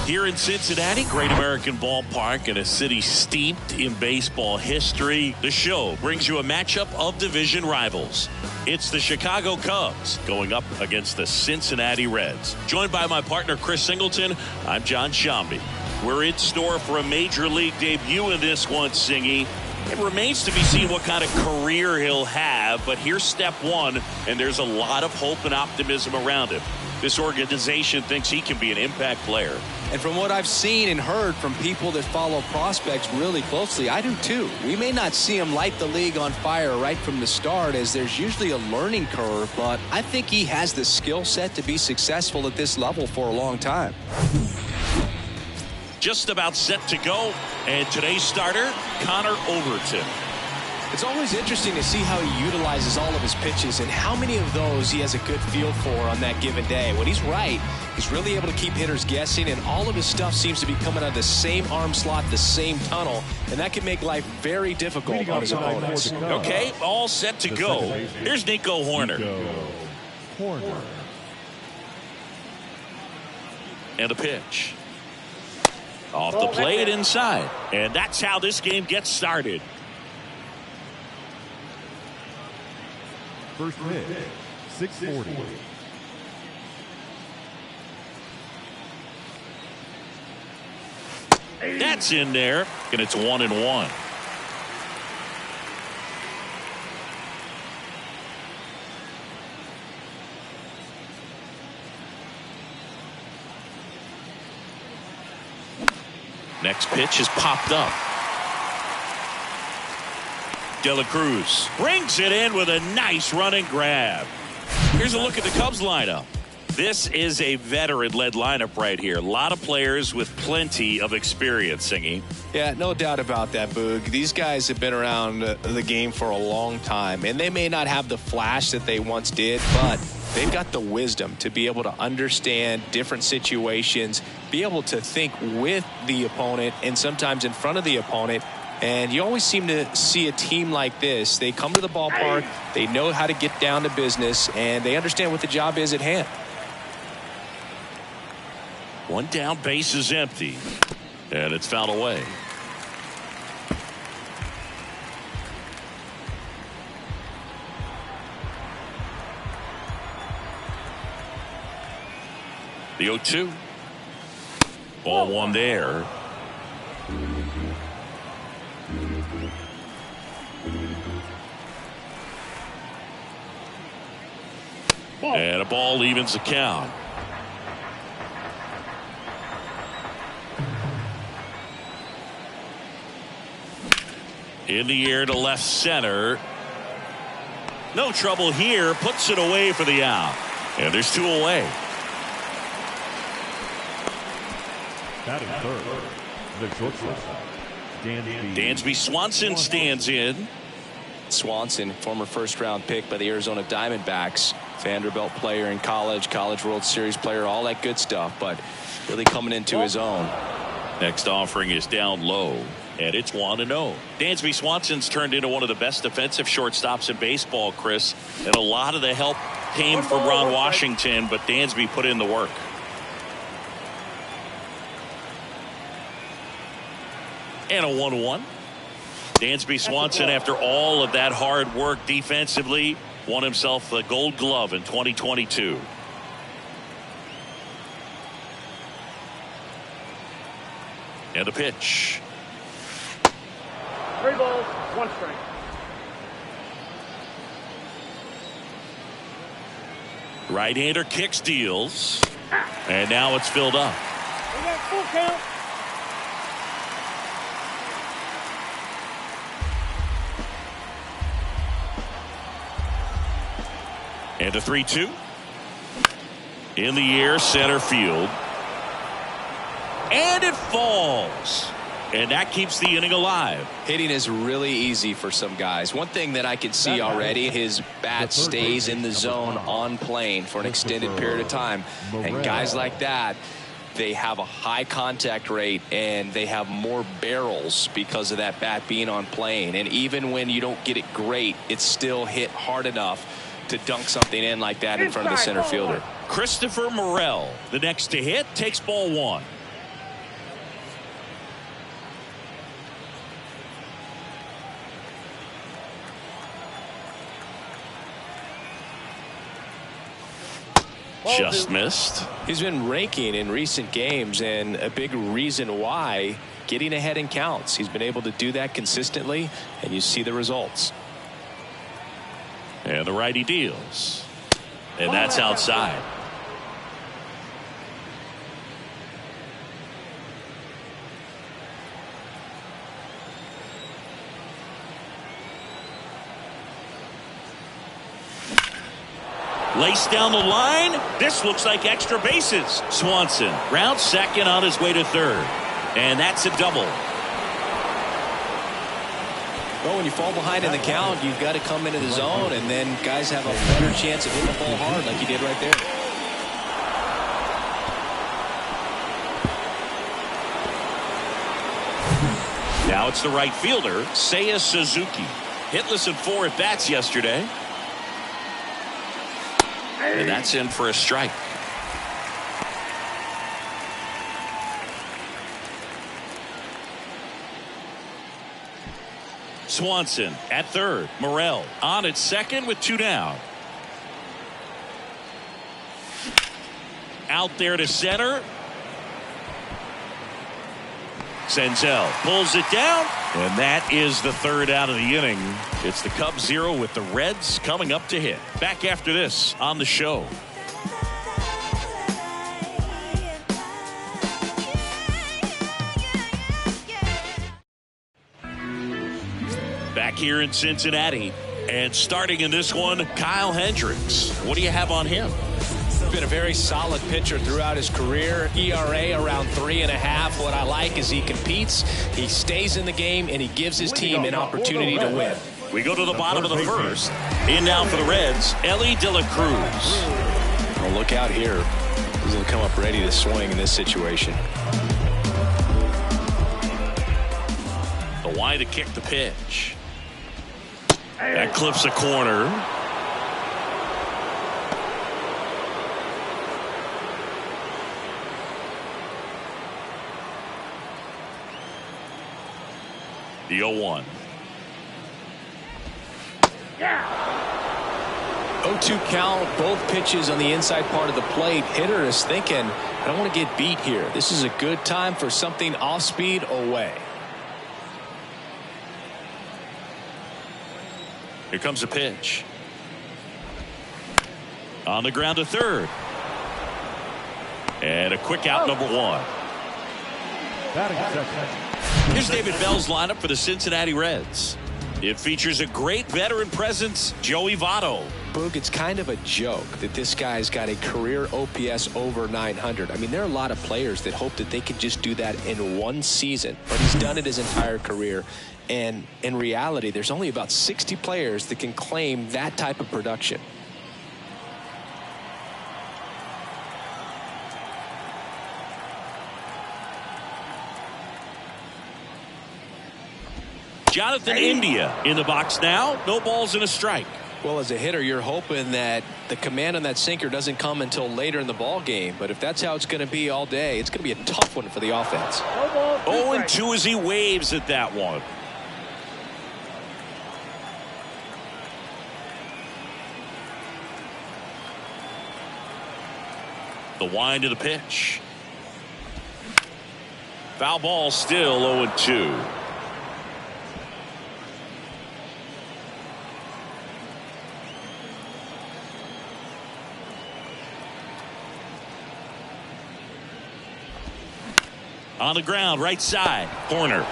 Here in Cincinnati, great American ballpark and a city steeped in baseball history, the show brings you a matchup of division rivals. It's the Chicago Cubs going up against the Cincinnati Reds. Joined by my partner Chris Singleton, I'm John Shambi. We're in store for a major league debut in this one, Singy. It remains to be seen what kind of career he'll have, but here's step one, and there's a lot of hope and optimism around him. This organization thinks he can be an impact player. And from what I've seen and heard from people that follow prospects really closely, I do too. We may not see him light the league on fire right from the start, as there's usually a learning curve, but I think he has the skill set to be successful at this level for a long time. Just about set to go, and today's starter, Connor Overton. It's always interesting to see how he utilizes all of his pitches and how many of those he has a good feel for on that given day. When he's right, he's really able to keep hitters guessing, and all of his stuff seems to be coming out of the same arm slot, the same tunnel, and that can make life very difficult on his opponents. Okay, all set to go. Here's Nico Hoerner. And a pitch. Off the plate inside. And that's how this game gets started. First pitch, 640. That's in there, and it's 1-1. Next pitch is popped up. De La Cruz brings it in with a nice running grab. Here's a look at the Cubs lineup. This is a veteran-led lineup right here. A lot of players with plenty of experience, Singy. Yeah, no doubt about that, Boog. These guys have been around the game for a long time, and they may not have the flash that they once did, but they've got the wisdom to be able to understand different situations, be able to think with the opponent and sometimes in front of the opponent. And you always seem to see a team like this. They come to the ballpark, they know how to get down to business, and they understand what the job is at hand. One down, base is empty, and it's fouled away. The 0-2. Ball one there. And a ball evens the count. In the air to left center. No trouble here. Puts it away for the out. And there's two away. Batting third, the shortstop, Dansby Swanson stands in. Swanson, former first-round pick by the Arizona Diamondbacks, Vanderbilt player in college, College World Series player, all that good stuff, but really coming into his own. Next offering is down low, and it's 1-0. Dansby Swanson's turned into one of the best defensive shortstops in baseball, Chris, and a lot of the help came from Ron Washington, but Dansby put in the work. And a 1-1. Dansby Swanson, after all of that hard work defensively, won himself the Gold Glove in 2022. And the pitch. 3 balls, 1 strike. Right-hander kicks, deals. And now it's filled up. We got full count. And a 3-2. In the air, center field. And it falls. And that keeps the inning alive. Hitting is really easy for some guys. One thing that I can see already, his bat stays in the zone on plane for an extended period of time. And guys like that, they have a high contact rate and they have more barrels because of that bat being on plane. And even when you don't get it great, it's still hit hard enough to dunk something in like that in front of the center fielder. Christopher Morel, the next to hit, takes ball 1. Just missed. He's been raking in recent games, and a big reason why, getting ahead in counts. He's been able to do that consistently, and you see the results. And the righty deals. And that's outside. Laced down the line. This looks like extra bases. Swanson rounds second on his way to third. And that's a double. Well, when you fall behind in the count, you've got to come into the zone, and then guys have a better chance of hitting the ball hard like you did right there. Now it's the right fielder, Seiya Suzuki. Hitless in 4 at-bats yesterday. And that's in for a strike. Swanson at third. Morel on at second with 2 down. Out there to center. Senzel pulls it down, and that is the 3rd out of the inning. It's the Cubs 0 with the Reds coming up to hit. Back after this on the show. Back here in Cincinnati, and starting in this one, Kyle Hendricks. What do you have on him? Been a very solid pitcher throughout his career. ERA around 3.5. What I like is he competes, he stays in the game, and he gives his team an opportunity to win. We go to the bottom of the first. In now for the Reds, Ellie De La Cruz. Well, look out here. He's going to come up ready to swing in this situation. The wide to kick the pitch. That clips a corner. The 0-1. 0-2 count, both pitches on the inside part of the plate. Hitter is thinking, I don't want to get beat here. This is a good time for something off speed away. Here comes a pitch. On the ground to third. And a quick out, number 1. Batting second. Here's David Bell's lineup for the Cincinnati Reds. It features a great veteran presence, Joey Votto. Boog, it's kind of a joke that this guy's got a career OPS over 900. I mean, there are a lot of players that hope that they could just do that in one season, but he's done it his entire career. And in reality, there's only about 60 players that can claim that type of production. Jonathan India in the box now. No balls and a strike. Well, as a hitter, you're hoping that the command on that sinker doesn't come until later in the ball game. But if that's how it's going to be all day, it's going to be a tough one for the offense. 0-2 as he waves at that one. The wind of the pitch. Foul ball, still 0-2. On the ground, right side, corner.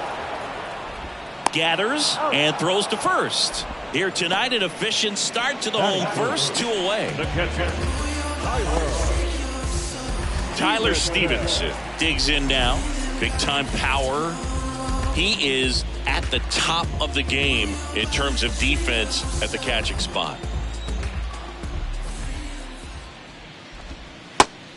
Gathers and throws to first. Here tonight, an efficient start to the home first, 2 away. The catcher, Tyler Stevenson digs in now. Big time power. He is at the top of the game in terms of defense at the catching spot.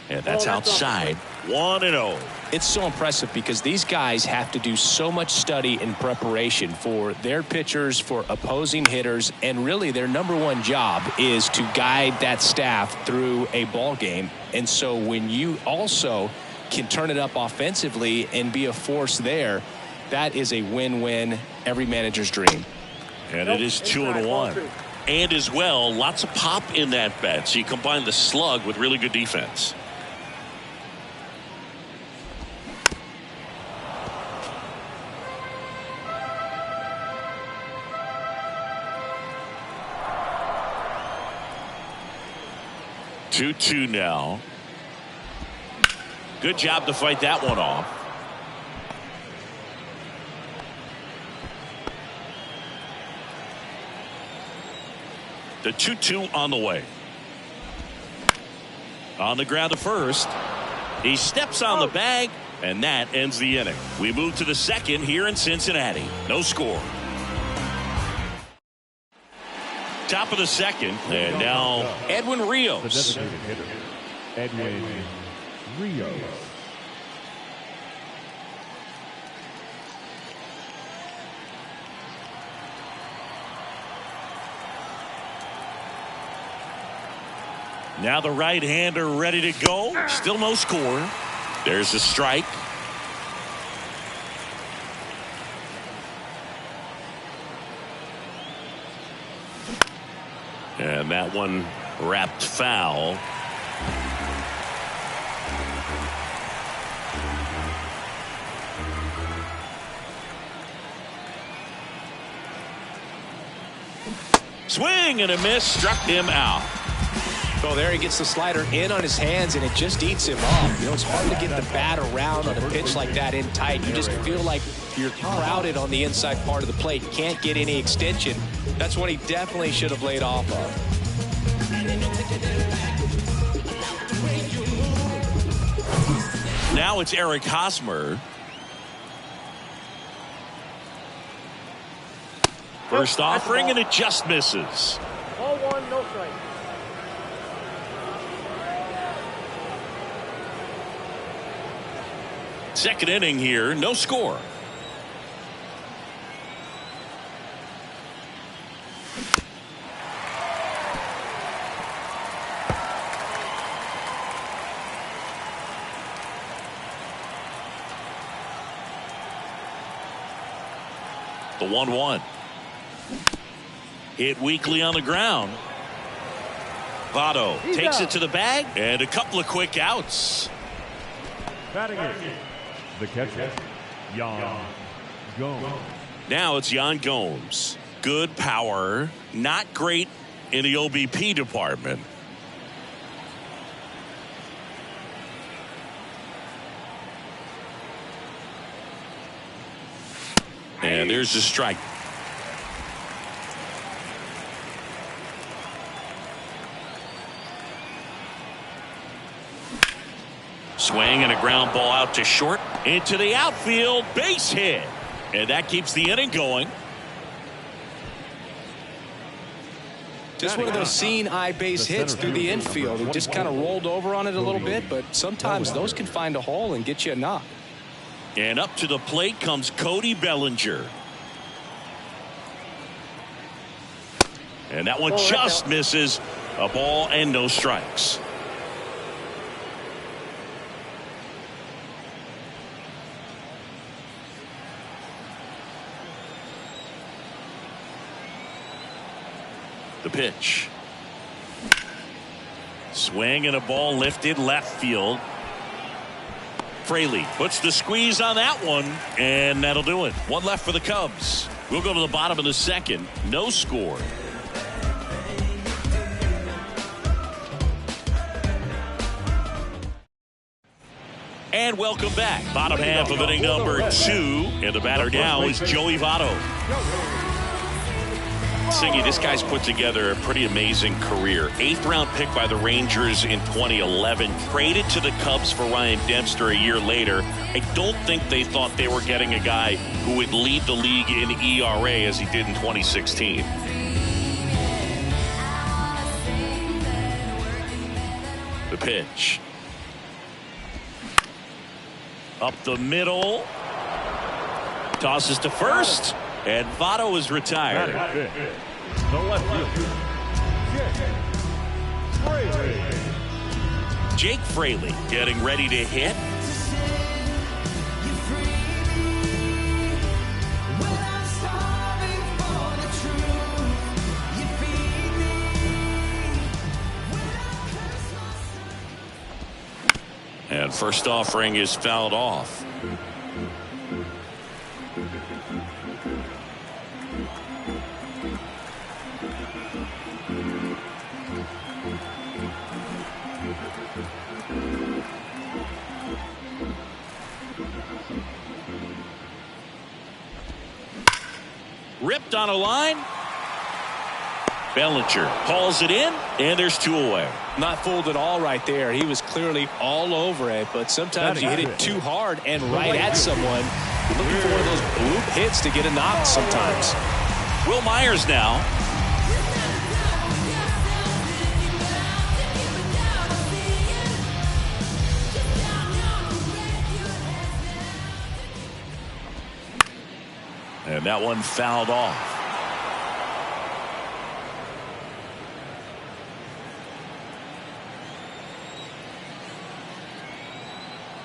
And that's outside. 1-0. It's so impressive because these guys have to do so much study and preparation for their pitchers, for opposing hitters, and really their #1 job is to guide that staff through a ball game. And so when you also can turn it up offensively and be a force there, that is a win-win, every manager's dream. And it is 2-1. And as well, lots of pop in that bat. So you combine the slug with really good defense. Two now. Good job to fight that one off. The 2-2 on the way. On the ground to first. He steps on the bag, and that ends the inning. We move to the second here in Cincinnati. No score. Top of the second, and now Edwin The Rios. designated hitter, Edwin Rios. Now the right-hander ready to go. Still no score. There's a strike. And that one wrapped foul. Swing and a miss, struck him out. So there he gets the slider in on his hands, and it just eats him off. You know, it's hard to get the bat around on a pitch like that in tight. You just feel like you're crowded on the inside part of the plate. Can't get any extension. That's what he definitely should have laid off of. Now it's Eric Hosmer. First offering, and it just misses. Ball one, no strike. Second inning here, no score. The 1-1. Hit weakly on the ground. Votto takes it to the bag, and a couple of quick outs. Batting it, the catcher, Yan Gomes. Now it's Yan Gomes. Good power, not great in the OBP department. And there's the strike. Swing and a ground ball out to short. Into the outfield. Base hit. And that keeps the inning going. Just one of those seeing eye base hits through the infield. He just kind of rolled over on it a little bit, but sometimes those can find a hole and get you a knock. And up to the plate comes Cody Bellinger. And that one just misses. A ball and no strikes. The pitch. Swing and a ball lifted left field. Fraley puts the squeeze on that one, and that'll do it. One left for the Cubs. We'll go to the bottom of the second. No score. And welcome back. Bottom half of inning number 2. And the batter now is Joey Votto. Singy, this guy's put together a pretty amazing career. 8th round pick by the Rangers in 2011. Traded to the Cubs for Ryan Dempster a year later. I don't think they thought they were getting a guy who would lead the league in ERA as he did in 2016. The pitch. Up the middle. Tosses to first. And Votto is retired. The left fielder, Jake Fraley getting ready to hit. And first offering is fouled off. Ripped on a line. Bellinger hauls it in, and there's 2 away. Not fooled at all right there. He was clearly all over it, but sometimes you hit it too hard and right at someone. You're looking for one of those bloop hits to get a knock sometimes. Will Myers now. And that one fouled off.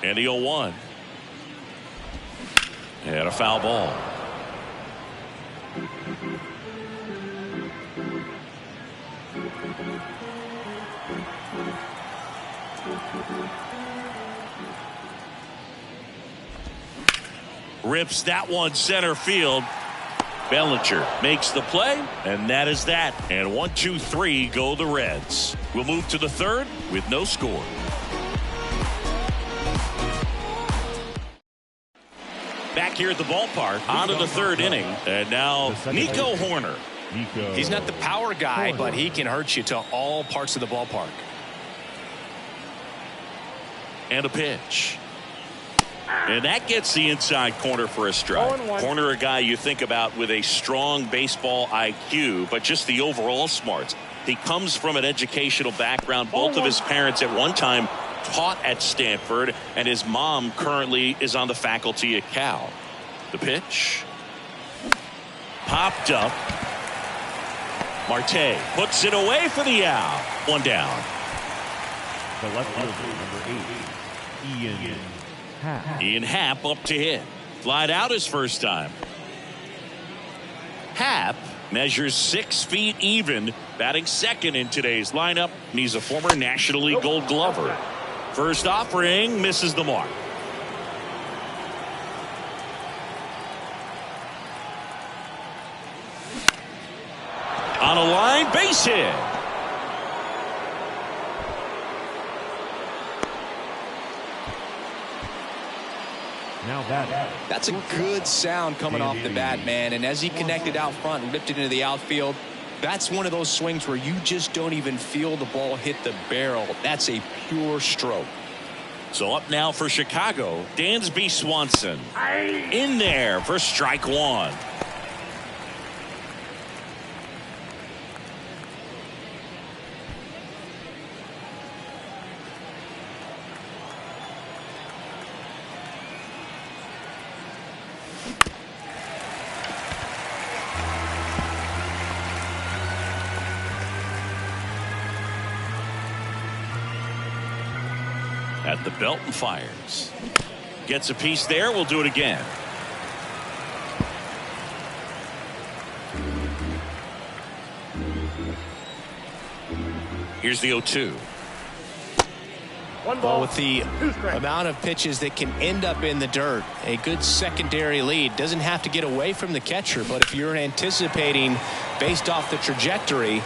And the 0-1. And a foul ball. Rips that one center field. Bellinger makes the play, and that is that. And 1, 2, 3 go the Reds. We'll move to the 3rd with no score. Back here at the ballpark, on to the 3rd inning, and now Nico Hoerner. He's not the power guy, but he can hurt you to all parts of the ballpark. And a pitch. And that gets the inside corner for a strike. Corner, a guy you think about with a strong baseball IQ, but just the overall smarts. He comes from an educational background. Both of his parents at one time taught at Stanford, and his mom currently is on the faculty at Cal. The pitch. Popped up. Marte puts it away for the out. 1 down. The left fielder, number 8, Ian Happ. Ian Happ up to hit. Flied out his first time. Happ measures 6 feet even, batting second in today's lineup, and he's a former National League Gold Glover. First offering misses the mark. On a line, base hit. Now batting. That's a good sound coming off the bat, man. And as he connected out front and ripped it into the outfield, that's one of those swings where you just don't even feel the ball hit the barrel. That's a pure stroke. So up now for Chicago, Dansby Swanson. In there for strike 1. At the belt and fires. Gets a piece there. We'll do it again. Here's the 0-2. Well, with the amount of pitches that can end up in the dirt, a good secondary lead doesn't have to get away from the catcher, but if you're anticipating based off the trajectory,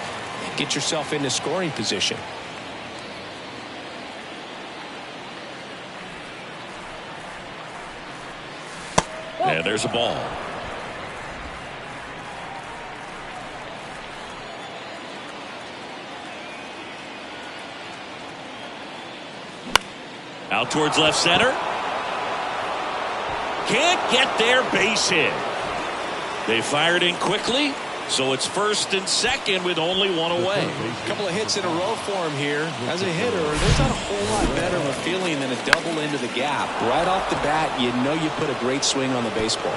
get yourself into scoring position. And there's a ball. Out towards left center. Can't get there, base hit. They fired in quickly, so it's first and second with only 1 away. A couple of hits in a row for him here. As a hitter, there's not a whole lot better of a feeling than a double into the gap. Right off the bat, you know you put a great swing on the baseball.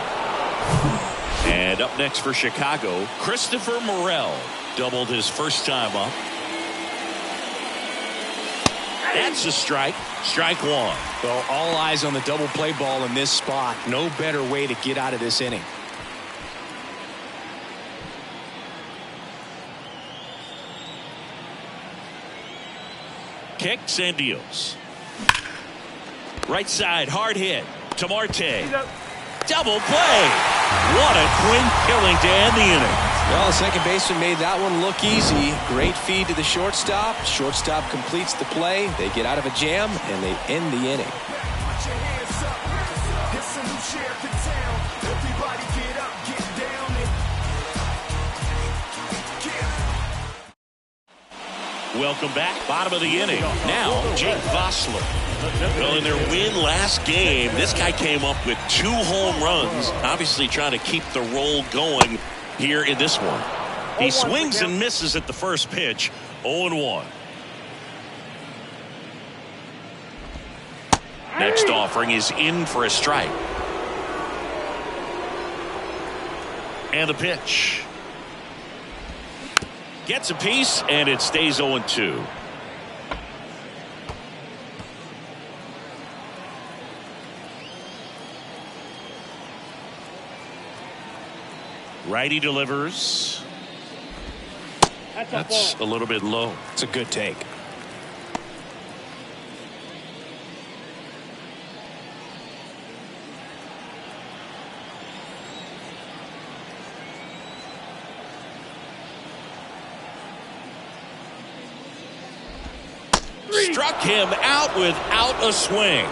And up next for Chicago, Christopher Morel doubled his first time up. That's a strike. Strike 1. Well, all eyes on the double play ball in this spot. No better way to get out of this inning. Kicks and deals. Right side, hard hit to Marte. Double play. What a quick killing to end the inning. Well, the second baseman made that one look easy. Great feed to the shortstop. Shortstop completes the play. They get out of a jam, and they end the inning. Welcome back. Bottom of the inning. Now, Jake Vossler. Well, in their win last game, this guy came up with 2 home runs, obviously trying to keep the roll going here in this one. He swings and misses at the first pitch, 0-1. Next offering is in for a strike. And the pitch. Gets a piece, and it stays 0-2. Righty delivers. That's a little bit low. It's a good take. Struck him out without a swing.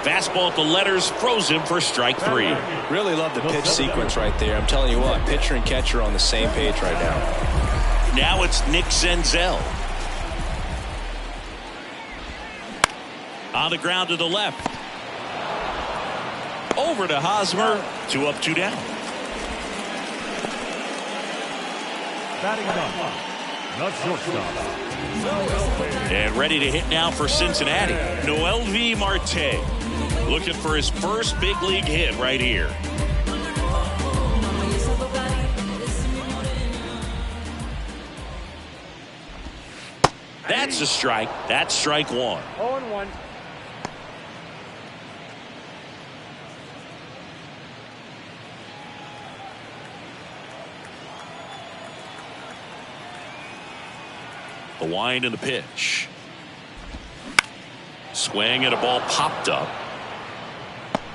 Fastball at the letters, froze him for strike 3. Really love the pitch sequence right there. I'm telling you what, pitcher and catcher on the same page right now. Now it's Nick Senzel. On the ground to the left. Over to Hosmer. 2 up, 2 down. Batting up, the shortstop. And ready to hit now for Cincinnati. MLB Marte looking for his first big league hit right here. That's a strike. That's strike 1. 0-1. The wind and the pitch. Swing and a ball popped up.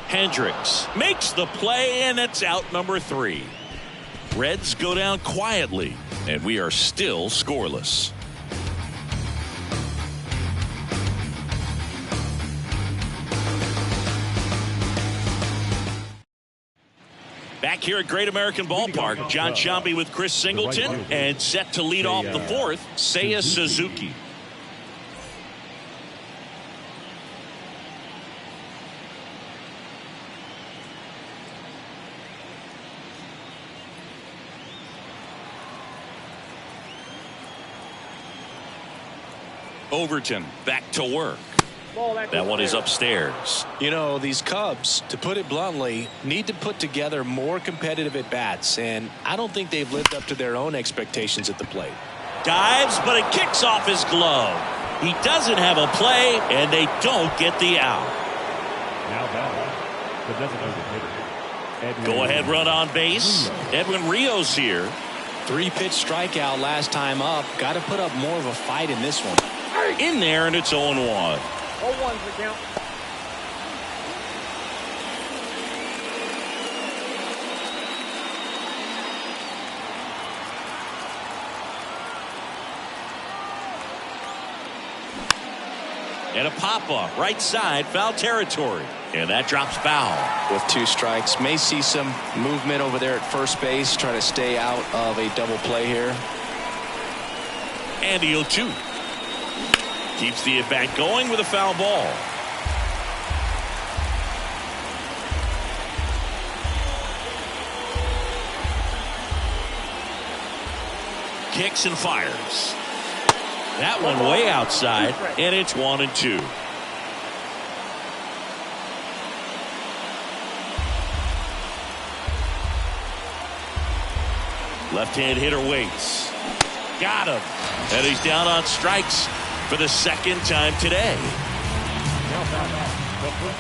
Hendricks makes the play, and it's out number 3. Reds go down quietly, and we are still scoreless. Back here at Great American Ballpark, John Sciambi with Chris Singleton, and set to lead off the 4th, Seiya Suzuki. Overton back to work. That one is upstairs. You know, these Cubs, to put it bluntly, need to put together more competitive at-bats, and I don't think they've lived up to their own expectations at the plate. Dives, but it kicks off his glove. He doesn't have a play, and they don't get the out. Now batting, the designated hitter. Go ahead run on base. Edwin Rios here. 3-pitch strikeout last time up. Got to put up more of a fight in this one. In there, and it's 0-1. 0-1's the count. And a pop-up, right side, foul territory. And that drops foul. With 2 strikes, may see some movement over there at first base, try to stay out of a double play here. And the 0-2. Keeps the at-bat going with a foul ball. Kicks and fires. That one way outside, and it's 1-2. Left-hand hitter waits. Got him. And he's down on strikes for the 2nd time today.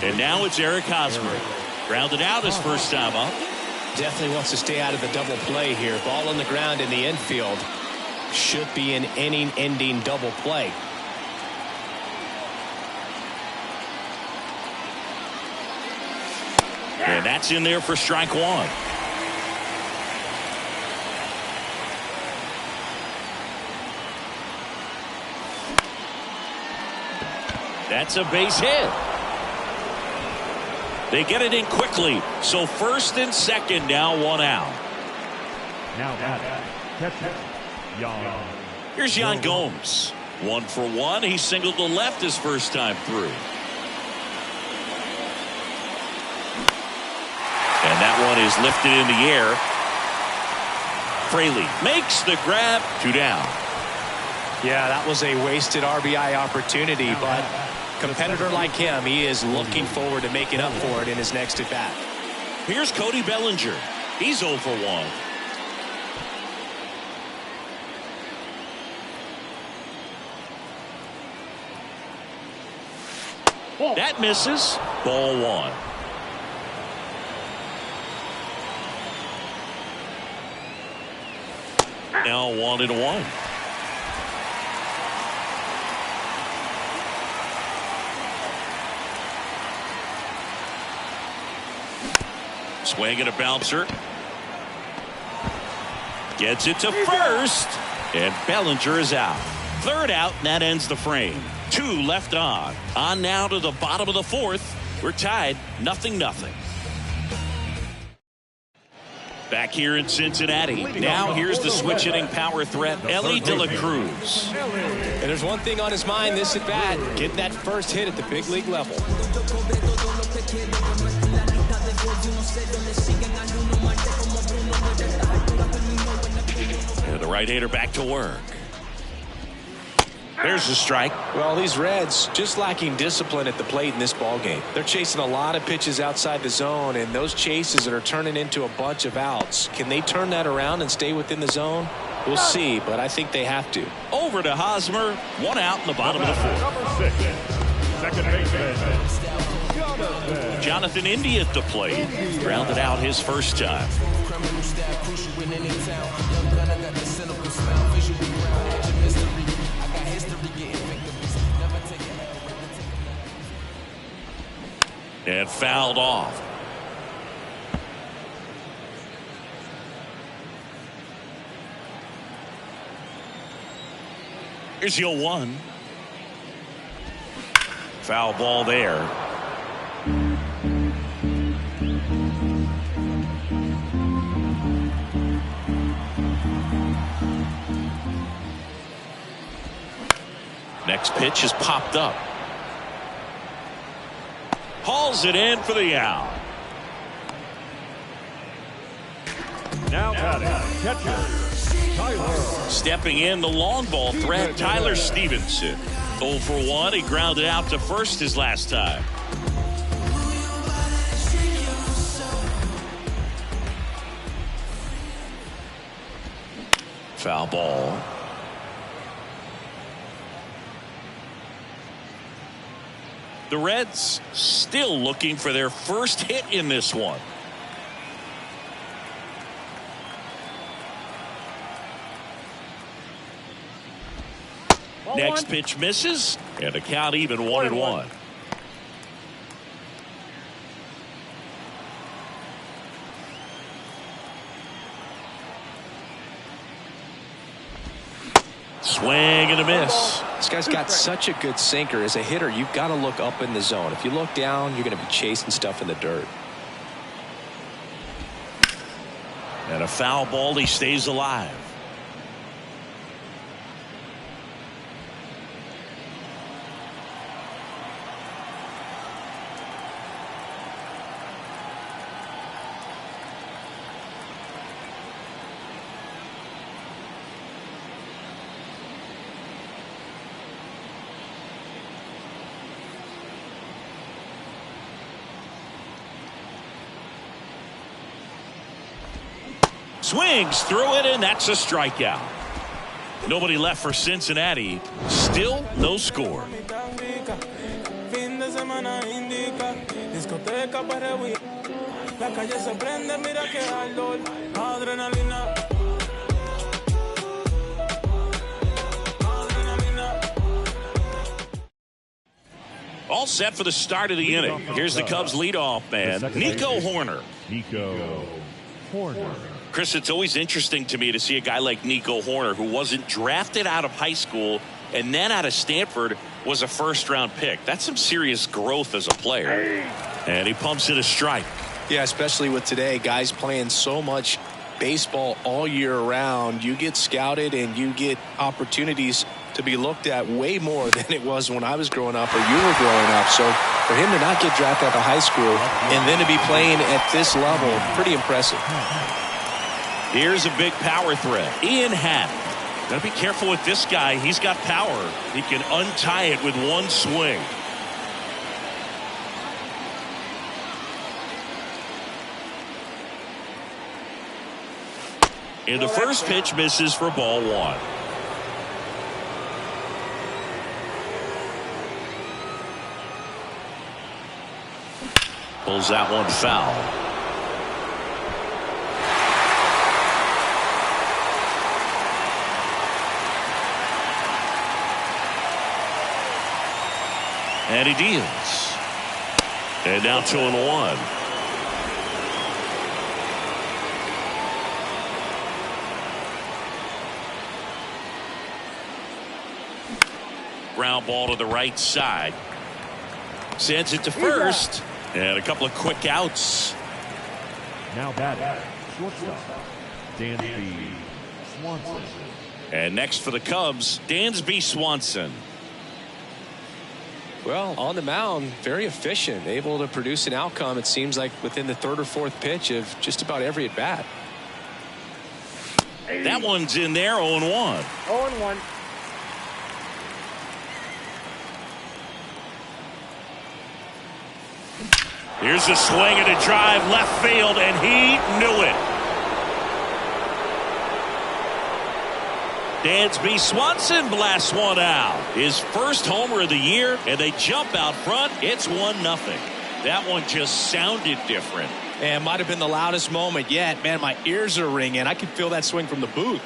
And now it's Eric Hosmer. Grounded out his first time up. Definitely wants to stay out of the double play here. Ball on the ground in the infield. Should be an inning-ending double play. And that's in there for strike one. That's a base hit. They get it in quickly. So first and second, now one out. Now catcher, Yan. Here's Yan Gomes. 1 for 1. He singled to left his first time through. And that one is lifted in the air. Fraley makes the grab. 2 down. Yeah, that was a wasted RBI opportunity, but competitor like him, he is looking forward to making up for it in his next at bat. Here's Cody Bellinger. He's 0 for 1. That misses. Ball 1. Now 1-1. Swing and a bouncer. Gets it to first. And Bellinger is out. Third out, and that ends the frame. 2 left on. On now to the bottom of the 4th. We're tied 0-0. Back here in Cincinnati. Now here's the switch hitting power threat, Ellie De La Cruz. And there's one thing on his mind this at bat. Get that first hit at the big league level. And the right-hander back to work. There's a strike. Well, these Reds just lacking discipline at the plate in this ball game. They're chasing a lot of pitches outside the zone, and those chases are turning into a bunch of outs. Can they turn that around and stay within the zone? We'll see, but I think they have to. Over to Hosmer. 1 out in the bottom of the 4th. Number 6, second baseman, Jonathan India at the plate. Grounded out his first time. And fouled off. Here's your 1. Foul ball there. Next pitch is popped up. Hauls it in for the out. now batting, catcher, Tyler. Stepping in, the long ball threat, Tyler Stevenson. 0 for 1. He grounded out to first his last time. Foul ball. The Reds still looking for their first hit in this one. Next pitch misses, and the count even 1-1. Swing and a miss. This guy's got such a good sinker. As a hitter, you've got to look up in the zone. If you look down, you're going to be chasing stuff in the dirt. And a foul ball, he stays alive. Swings through it, and that's a strikeout. Nobody left for Cincinnati. Still no score. All set for the start of the inning. Here's the Cubs leadoff man, Nico Hoerner. Nico Hoerner. Chris, it's always interesting to me to see a guy like Nico Hoerner, who wasn't drafted out of high school and then out of Stanford, was a first-round pick. That's some serious growth as a player. And he pumps it a strike. Yeah, especially with today, guys playing so much baseball all year round. You get scouted and you get opportunities to be looked at way more than it was when I was growing up or you were growing up. So for him to not get drafted out of high school and then to be playing at this level, pretty impressive. Here's a big power threat. Ian Happ. Gotta be careful with this guy. He's got power. He can untie it with one swing. And the first pitch misses for ball one. Pulls that one foul. And he deals. And now 2-1. Ground ball to the right side. Sends it to first. And a couple of quick outs. Now batting, shortstop, Dansby Swanson. And next for the Cubs, Dansby Swanson. Well, on the mound, very efficient, able to produce an outcome, it seems like, within the third or fourth pitch of just about every at-bat. That one's in there, 0-1. 0-1. Here's a swing and a drive left field, and he knew it. Dansby Swanson blasts one out. His first homer of the year, and they jump out front. It's 1-0. That one just sounded different. And might have been the loudest moment yet. Man, my ears are ringing. I could feel that swing from the booth.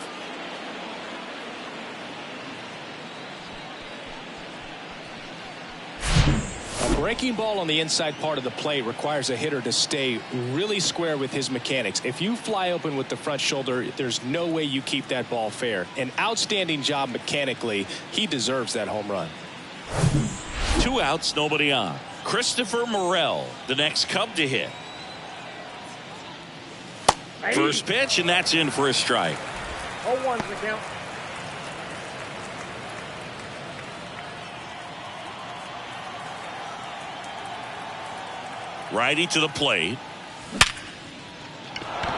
A breaking ball on the inside part of the plate requires a hitter to stay really square with his mechanics. If you fly open with the front shoulder, there's no way you keep that ball fair. An outstanding job mechanically. He deserves that home run. 2 outs, nobody on. Christopher Morel, the next Cub to hit. First pitch, and that's in for a strike. 0-1's the count. Righty to the plate.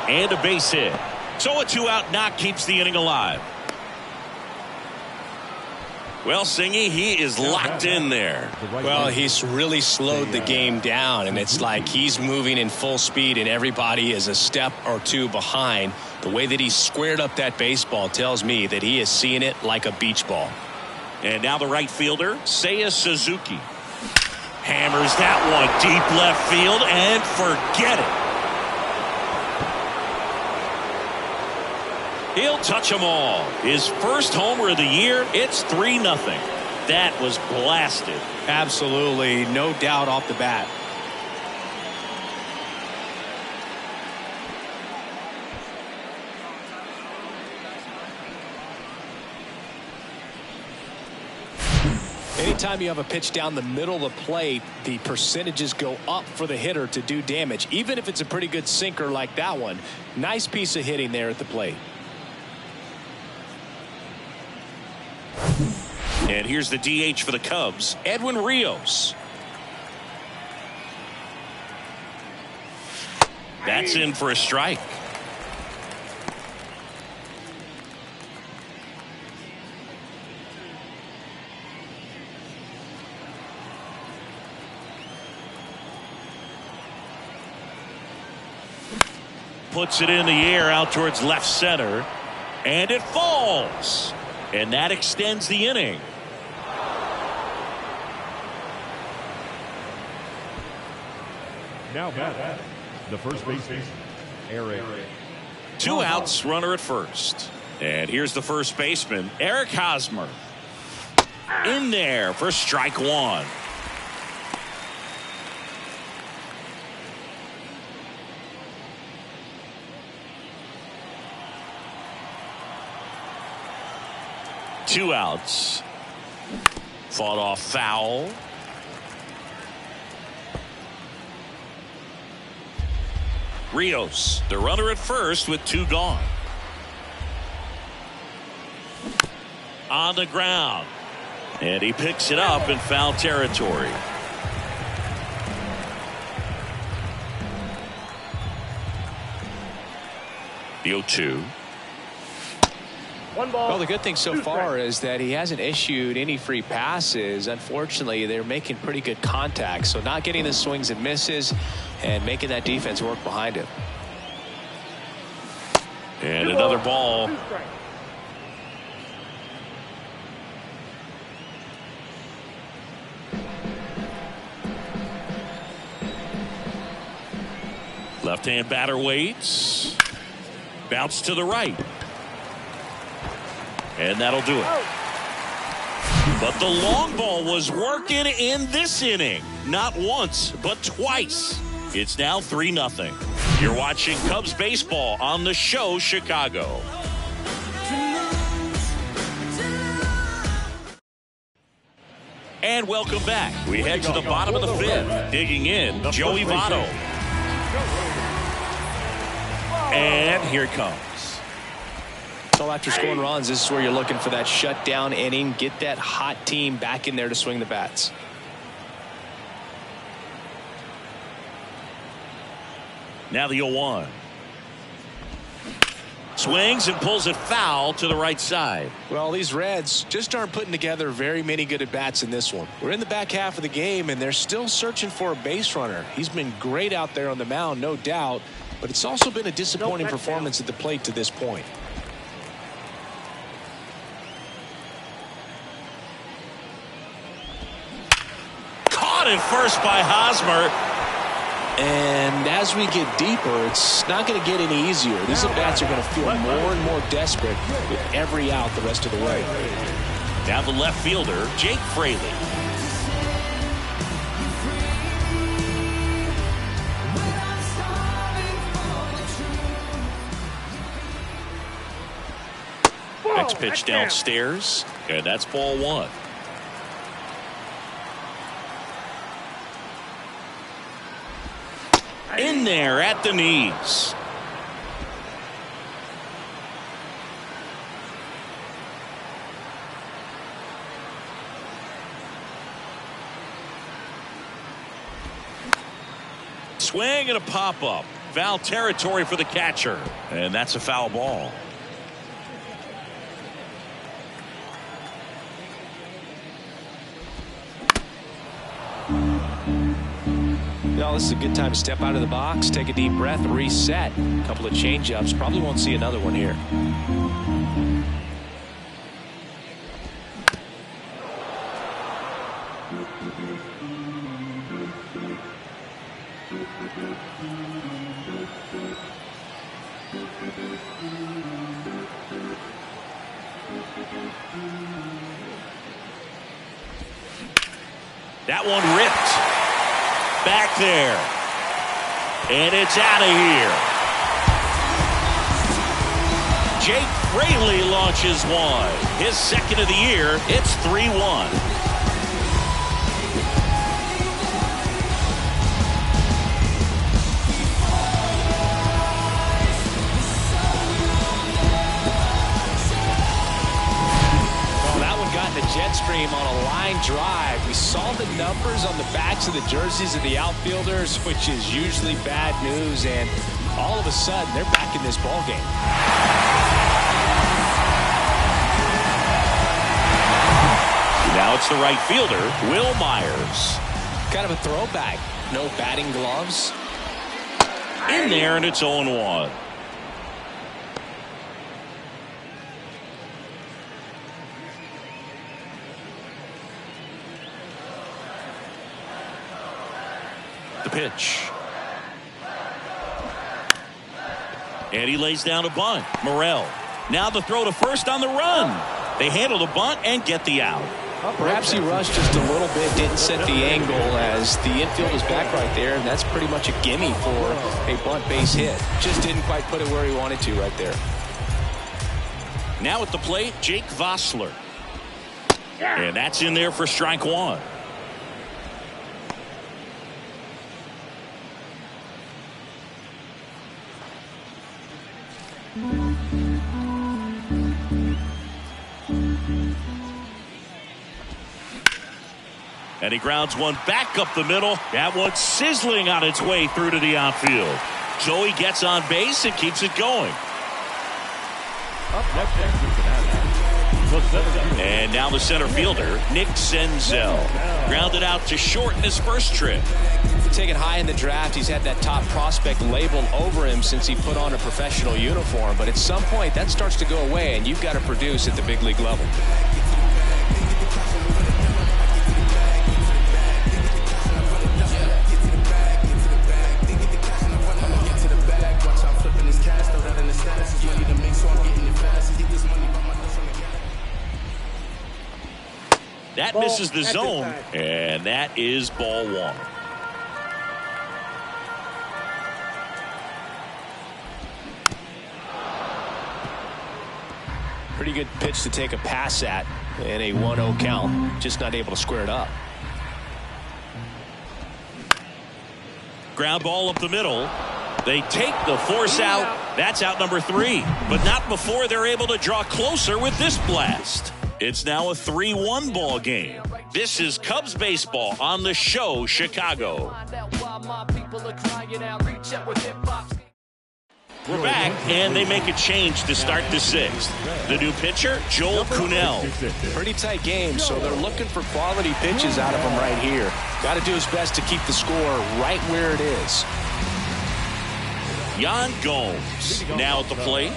And a base hit. So a 2-out knock keeps the inning alive. Well, Singy, he is locked in there. Well, he's really slowed the game down, and it's like he's moving in full speed, and everybody is a step or two behind. The way that he squared up that baseball tells me that he is seeing it like a beach ball. And now the right fielder, Seiya Suzuki. Hammers that one deep left field, and forget it. He'll touch them all. His first homer of the year. It's 3-0. That was blasted. Absolutely, no doubt off the bat. Anytime you have a pitch down the middle of the plate, the percentages go up for the hitter to do damage, even if it's a pretty good sinker like that one. Nice piece of hitting there at the plate. And here's the DH for the Cubs, Edwin Rios. That's in for a strike. Puts it in the air out towards left center, and it falls, and that extends the inning. Now batting, the first baseman, Eric. 2 outs, runner at first. And here's the first baseman, Eric Hosmer. In there for strike one. 2 outs. Fought off foul. Rios, the runner at first with 2 gone. On the ground. And he picks it up in foul territory. The 0-2. 1 ball. Well, the good thing so 2 far strikes. is that he hasn't issued any free passes. Unfortunately, they're making pretty good contact, so not getting the swings and misses and making that defense work behind him. And 2 another balls, ball. 2 strikes. Left-hand batter waits. Bounce to the right. And that'll do it. But the long ball was working in this inning. Not once, but twice. It's now 3-0. You're watching Cubs baseball on the show Chicago. And welcome back. We head to the bottom of the 5th. Digging in, Joey Votto. And here it comes. So after scoring runs, this is where you're looking for that shutdown inning. Get that hot team back in there to swing the bats. Now the 0-1. Swings and pulls it foul to the right side. Well, these Reds just aren't putting together very many good at-bats in this one. We're in the back half of the game, and they're still searching for a base runner. He's been great out there on the mound, no doubt, but it's also been a disappointing performance at the plate to this point. Caught at first by Hosmer. And as we get deeper, it's not going to get any easier. These at-bats are going to feel more and more desperate with every out the rest of the way. Now the left fielder, Jake Fraley. Next pitch downstairs, and that's ball 1. In there at the knees. Swing and a pop-up. Foul territory for the catcher. And that's a foul ball. Now, this is a good time to step out of the box, take a deep breath, reset. A couple of change-ups. Probably won't see another one here. That one ripped. Back there. And it's out of here. Jake Fraley launches one. His second of the year. It's 3-1. The jet stream on a line drive. We saw the numbers on the backs of the jerseys of the outfielders, which is usually bad news, and all of a sudden they're back in this ball game. Now it's the right fielder, Will Myers. Kind of a throwback. No batting gloves. In there, and it's 0-1. The pitch. And he lays down a bunt. Morel. Now the throw to first on the run. They handle the bunt and get the out. Perhaps he rushed just a little bit, didn't set the angle as the infield was back right there, and that's pretty much a gimme for a bunt base hit. Just didn't quite put it where he wanted to right there. Now at the plate, Jake Vossler. And that's in there for strike one. And he grounds one back up the middle. That one's sizzling on its way through to the outfield. Joey gets on base and keeps it going. And now the center fielder, Nick Senzel. Grounded out to short in his first trip. Taken high in the draft, he's had that top prospect label over him since he put on a professional uniform. But at some point, that starts to go away, and you've got to produce at the big league level. That misses the zone, and that is ball one. Pretty good pitch to take a pass at in a 1-0 count. Just not able to square it up. Ground ball up the middle. They take the force out. That's out number 3, but not before they're able to draw closer with this blast. It's now a 3-1 ball game. This is Cubs baseball on the show, Chicago. We're back, and they make a change to start the 6th. The new pitcher, Joel Kuhnel. Pretty tight game, so they're looking for quality pitches out of him right here. Got to do his best to keep the score right where it is. Yan Gomes now at the plate.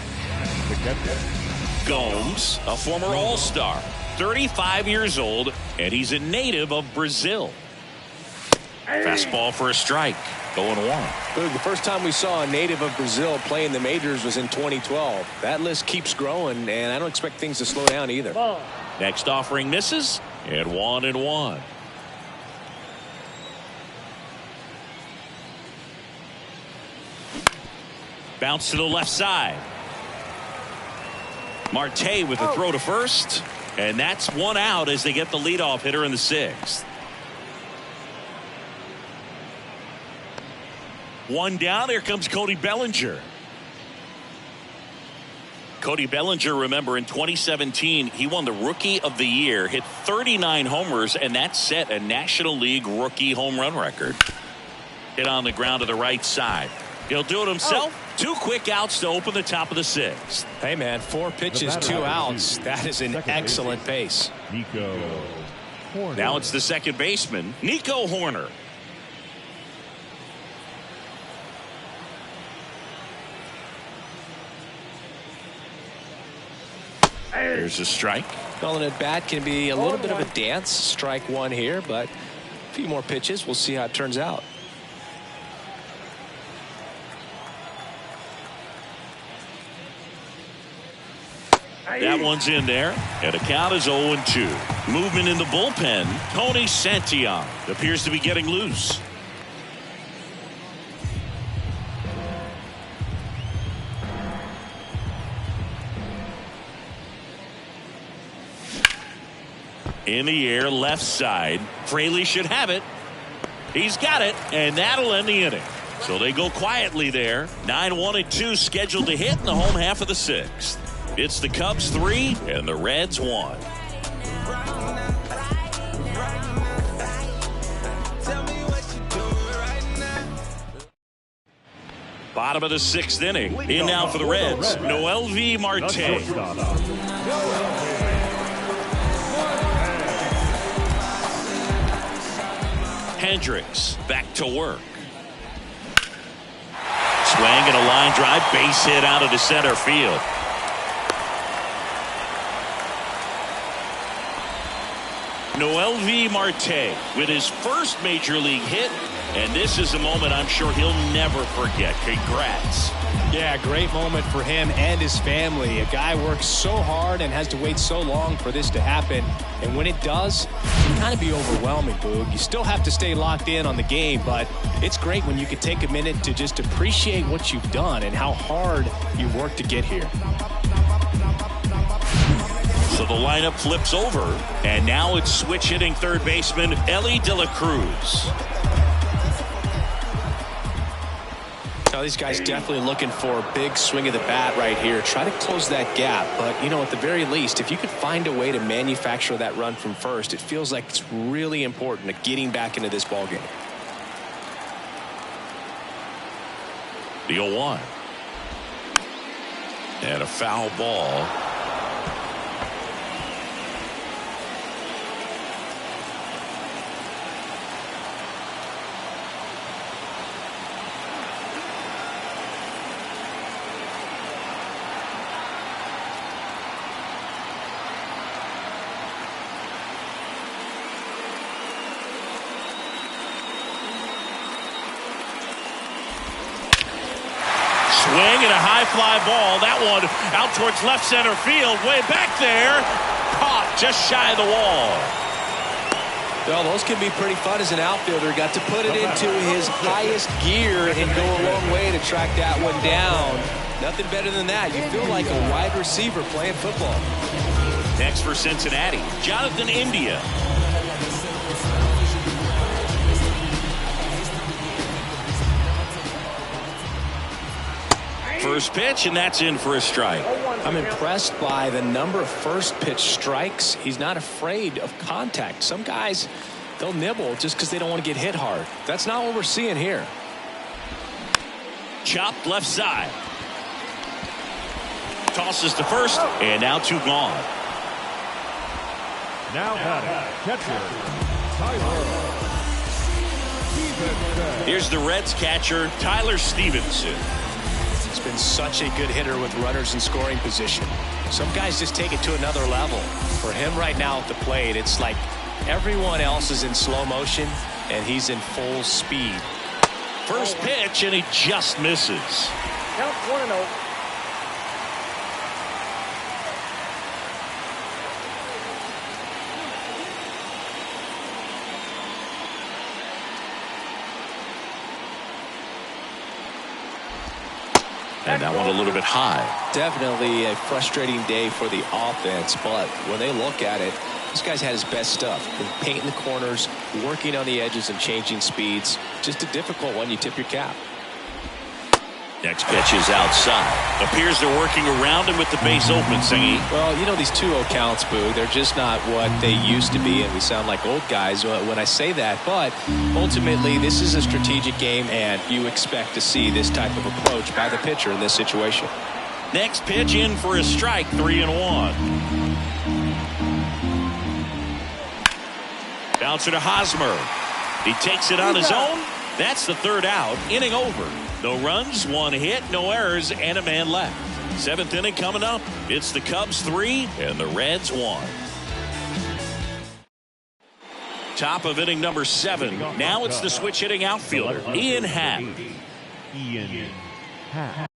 Gomes, a former All-Star, 35 years old, and he's a native of Brazil. Fastball for a strike, going 1. Luke, the first time we saw a native of Brazil play in the majors was in 2012. That list keeps growing, and I don't expect things to slow down either. Next offering misses, and 1-1. Bounce to the left side. Marte with a throw to first, and that's 1 out as they get the leadoff hitter in the 6th. 1 down. Here comes Cody Bellinger. Cody Bellinger, remember, in 2017, he won the Rookie of the Year, hit 39 homers, and that set a National League rookie home run record. Hit on the ground to the right side. He'll do it himself. 2 quick outs to open the top of the 6th. Hey, man, 4 pitches, 2 outs. That is an excellent pace. Now it's the second baseman, Nico Horner. There's a strike. Calling it bat can be a little bit of a dance. Strike 1 here, but a few more pitches. We'll see how it turns out. That one's in there, and the count is 0-2. Movement in the bullpen. Tony Santillan appears to be getting loose. In the air, left side. Fraley should have it. He's got it, and that'll end the inning. So they go quietly there. 9-1-2 scheduled to hit in the home half of the 6th. It's the Cubs 3 and the Reds 1. Bottom of the 6th inning. In now for the Reds, Noelvi Marte. Hendricks back to work. Swing and a line drive, base hit out of the center field. Noelvi Marte with his first major league hit, and this is a moment I'm sure he'll never forget. Congrats. Yeah, great moment for him and his family. A guy works so hard and has to wait so long for this to happen. And when it does, it can kind of be overwhelming, Boog. You still have to stay locked in on the game, but it's great when you can take a minute to just appreciate what you've done and how hard you worked to get here. So the lineup flips over, and now it's switch hitting third baseman Ellie De La Cruz. Now these guys definitely looking for a big swing of the bat right here. Try to close that gap. But, you know, at the very least, if you could find a way to manufacture that run from first, it feels like it's really important to getting back into this ballgame. The 0-1. And a foul ball. Swing and a high fly ball. That one out towards left center field. Way back there. Caught just shy of the wall. Well, those can be pretty fun as an outfielder. Got to put it into his highest gear and go a long way to track that one down. Nothing better than that. You feel like a wide receiver playing football. Next for Cincinnati, Jonathan India. First pitch, and that's in for a strike. I'm impressed by the number of first pitch strikes. He's not afraid of contact. Some guys, they'll nibble just because they don't want to get hit hard. That's not what we're seeing here. Chopped left side. Tosses to first, and now two gone. Now batting, catcher, Tyler Stevenson. Here's the Reds catcher, Tyler Stevenson. He's been such a good hitter with runners in scoring position. Some guys just take it to another level. For him right now at the plate, it's like everyone else is in slow motion, and he's in full speed. First pitch, and he just misses. Count 1-0. And that one a little bit high. Definitely a frustrating day for the offense, but when they look at it, this guy's had his best stuff. Been painting the corners, working on the edges, and changing speeds. Just a difficult one. You tip your cap. Next pitch is outside. Appears they're working around him with the base open, Singy. Well, you know, these 2-0 counts, Boo, they're just not what they used to be, and we sound like old guys when I say that. But ultimately, this is a strategic game, and you expect to see this type of approach by the pitcher in this situation. Next pitch in for a strike, 3-1. Bouncer to Hosmer. He takes it on his own. That's the third out. Inning over. No runs, one hit, no errors, and a man left. Seventh inning coming up. It's the Cubs 3 and the Reds 1. Top of inning number 7. Now it's the switch hitting outfielder, Ian Happ. Ian Happ.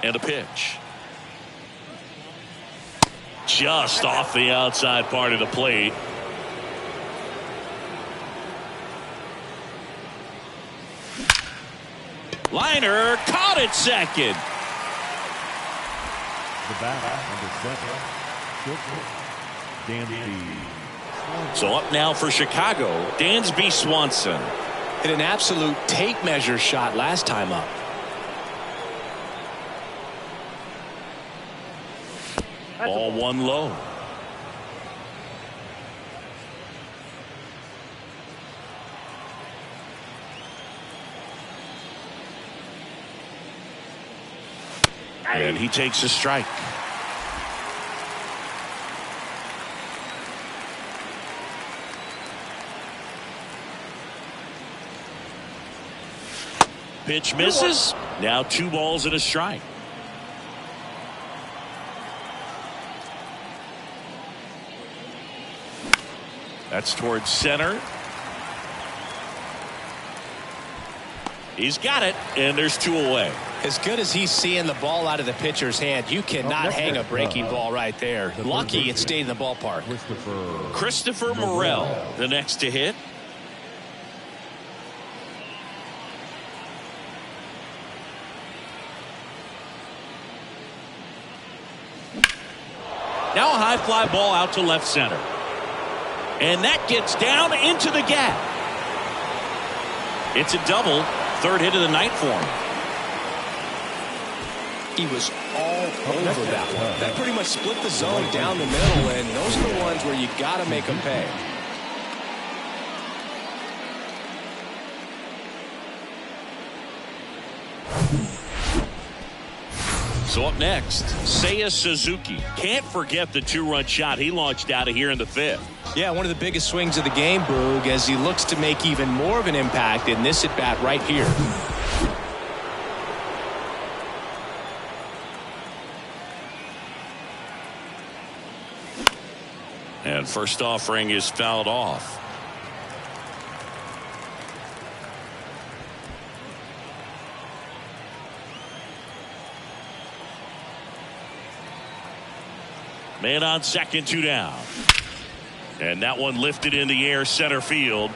And a pitch. Just off the outside part of the plate. Liner caught at second. The batter, number 7, Dansby. So up now for Chicago, Dansby Swanson. Hit an absolute tape measure shot last time up. Ball one low. And he takes a strike. Pitch misses. Now 2 balls and a strike. That's towards center. He's got it, and there's 2 away. As good as he's seeing the ball out of the pitcher's hand, you cannot hang a breaking ball right there. Lucky it stayed in the ballpark. Christopher Morel, the next to hit. Now a high fly ball out to left center. And that gets down into the gap. It's a double. 3rd hit of the night for him. He was all over that one. That pretty much split the zone down the middle, and those are the ones where you got to make them pay. So up next, Seiya Suzuki. Can't forget the 2-run shot he launched out of here in the 5th. Yeah, one of the biggest swings of the game, Boog, as he looks to make even more of an impact in this at-bat right here. And first offering is fouled off. Man on second, 2 down. And that one lifted in the air center field.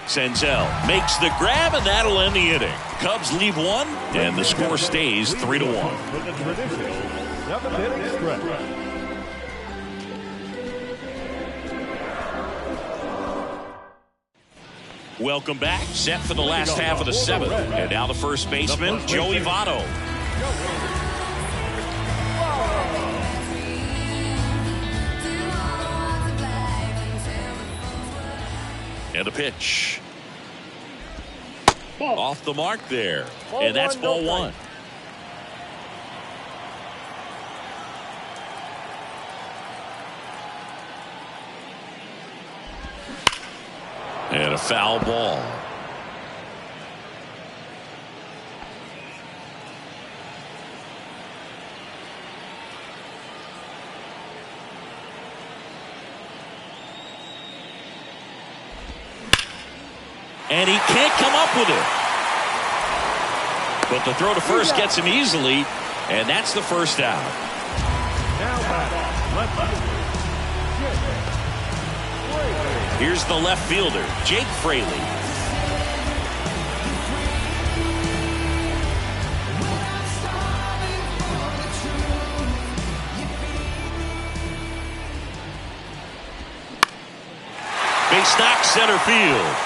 Senzel makes the grab, and that'll end the inning. Cubs leave 1, and the score stays 3-1. With the traditional 7th-inning stretch. Welcome back. Set for the last half of the 7th. And now the first baseman, Joey Votto. And a pitch. Off the mark there. And that's ball 1. And a foul ball. And he can't come up with it. But the throw to first gets him easily, and that's the first out. Now batting, left fielder, Here's the left fielder, Jake Fraley. Base knock center field.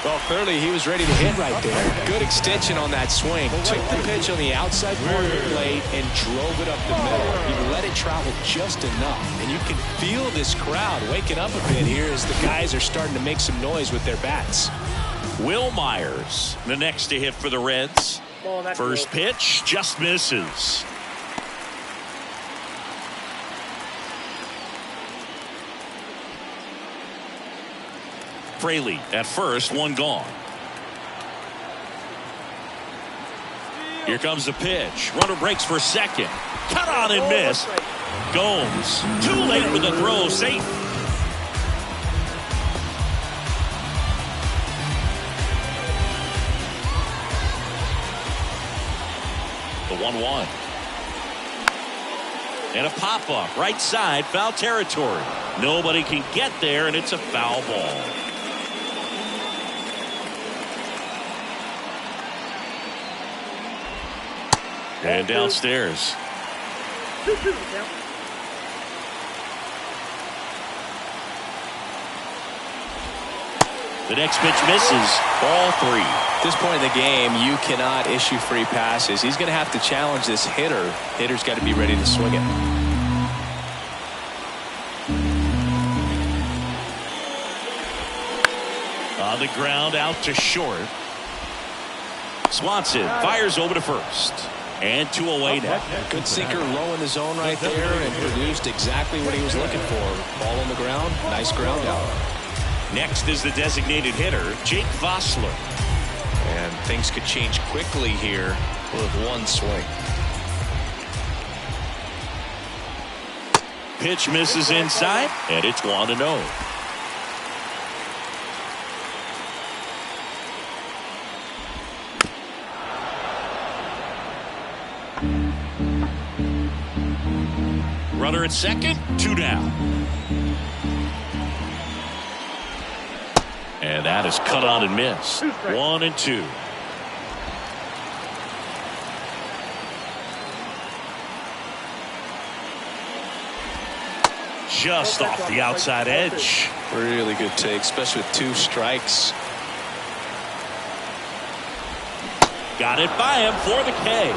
Well, clearly he was ready to hit right there. Good extension on that swing. Took the pitch on the outside corner of the plate and drove it up the middle. He let it travel just enough. And you can feel this crowd waking up a bit here as the guys are starting to make some noise with their bats. Will Myers, the next to hit for the Reds. First pitch just misses. Fraley at first, 1 gone. Here comes the pitch. Runner breaks for second. Cut on and miss. Gomes too late with the throw. Safe. 1-1. And a pop-up right side, foul territory. Nobody can get there, and it's a foul ball. And downstairs. 2-2 count. The next pitch misses. Ball 3. At this point in the game, you cannot issue free passes. He's going to have to challenge this hitter. Hitter's got to be ready to swing it. On the ground, out to short. Swanson fires over to first. And 2 away now. Good sinker low in the zone right there and produced exactly what he was looking for. Ball on the ground. Nice ground out. Next is the designated hitter, Jake Vossler. And things could change quickly here with one swing. Pitch misses inside, and it's 1-0. Runner at second, 2 down. And that is cut on and missed. 1-2. Just off the outside edge. Really good take, especially with 2 strikes. Got it by him for the K.